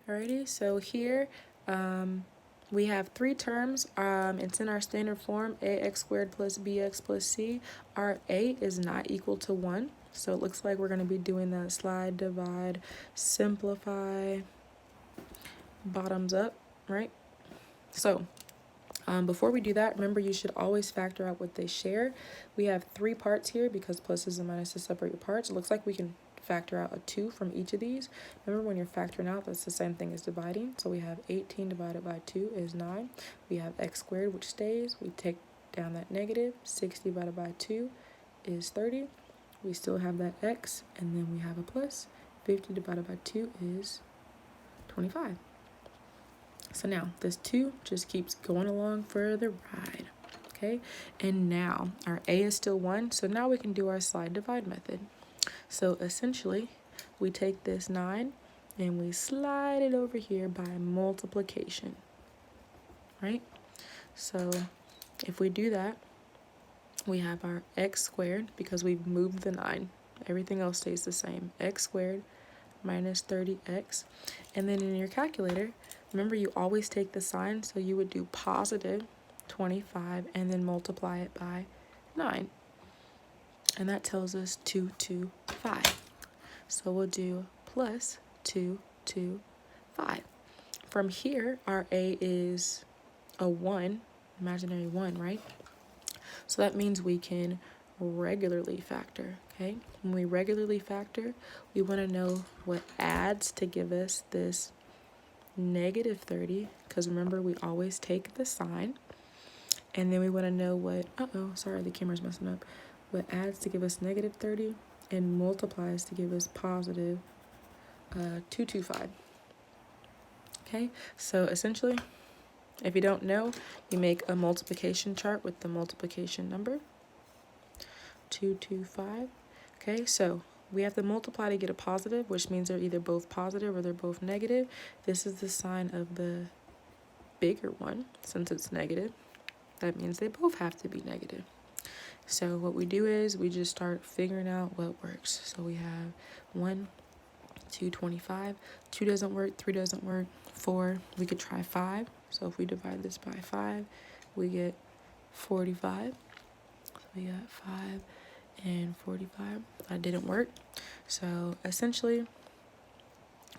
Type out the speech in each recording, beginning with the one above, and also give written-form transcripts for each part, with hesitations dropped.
Alrighty, so here we have three terms. It's in our standard form, ax squared plus bx plus c. Our a is not equal to 1, so it looks like we're going to be doing that slide, divide, simplify, bottoms up, right? So before we do that, remember you should always factor out what they share. We have three parts here because pluses and minuses separate your parts. It looks like we can factor out a 2 from each of these. Remember, when you're factoring out, that's the same thing as dividing. So we have 18 divided by 2 is 9. We have x squared, which stays. We take down that negative. 6 divided by 2 is 30. We still have that x, and then we have a plus. 50 divided by 2 is 25. So now this 2 just keeps going along for the ride. Okay, and now our a is still 1, so now we can do our slide divide method. So essentially, we take this 9 and we slide it over here by multiplication, right? So if we do that, we have our x squared, because we've moved the 9. Everything else stays the same. X squared minus 30x. And then in your calculator, remember you always take the sign, so you would do positive 25 and then multiply it by 9. And that tells us 225. So we'll do plus 225. From here, our a is a 1, imaginary 1, right? So that means we can regularly factor, okay? When we regularly factor, we want to know what adds to give us this negative 30, because remember, we always take the sign. And then we want to know what, sorry, the camera's messing up. What adds to give us negative 30 and multiplies to give us positive 225. Okay, so essentially, if you don't know, you make a multiplication chart with the multiplication number, 225. Okay, so we have to multiply to get a positive, which means they're either both positive or they're both negative. This is the sign of the bigger one. Since it's negative, that means they both have to be negative. So what we do is we just start figuring out what works. So we have 1, 2, 25. 2 doesn't work, 3 doesn't work, 4. We could try 5. So if we divide this by 5, we get 45. So we got 5 and 45. That didn't work. So essentially,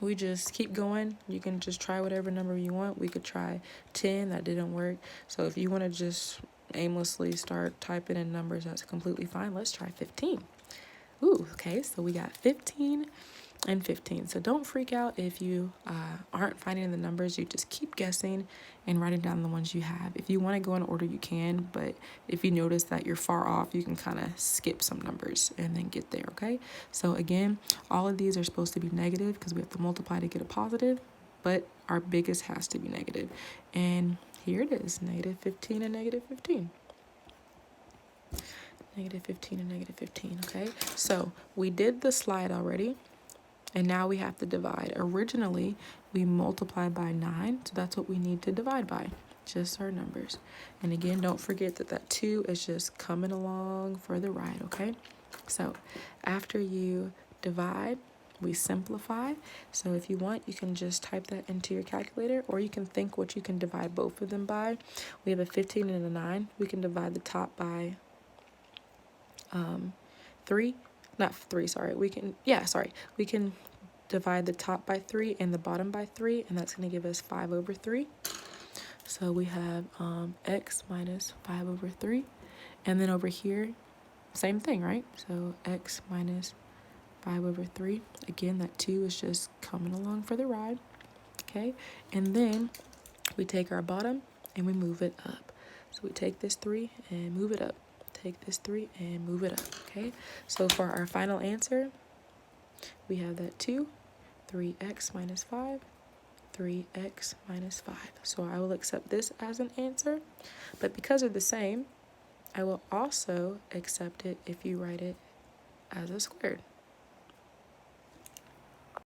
we just keep going. You can just try whatever number you want. We could try 10. That didn't work. So if you want to just aimlessly start typing in numbers, that's completely fine. Let's try 15. Ooh, okay, so we got 15 and 15. So don't freak out if you aren't finding the numbers. You just keep guessing and writing down the ones you have. If you want to go in order, you can, but if you notice that you're far off, you can kind of skip some numbers and then get there, okay? So again, all of these are supposed to be negative because we have to multiply to get a positive, but our biggest has to be negative. And here it is, negative 15 and negative 15. Negative 15 and negative 15, okay? So we did the slide already, and now we have to divide. Originally, we multiplied by 9, so that's what we need to divide by, just our numbers. And again, don't forget that that 2 is just coming along for the ride, okay? So after you divide, we simplify. So if you want, you can just type that into your calculator, or you can think what you can divide both of them by. We have a 15 and a 9. We can divide the top by 3, not 3, sorry. We can divide the top by 3 and the bottom by 3, and that's going to give us 5 over 3. So we have x minus 5 over 3. And then over here, same thing, right? So x minus 5 over 3. Again, that 2 is just coming along for the ride, okay? And then we take our bottom and we move it up. So we take this 3 and move it up. Take this 3 and move it up, okay? So for our final answer, we have that 2, 3x minus 5, 3x minus 5. So I will accept this as an answer, but because they're the same, I will also accept it if you write it as a squared.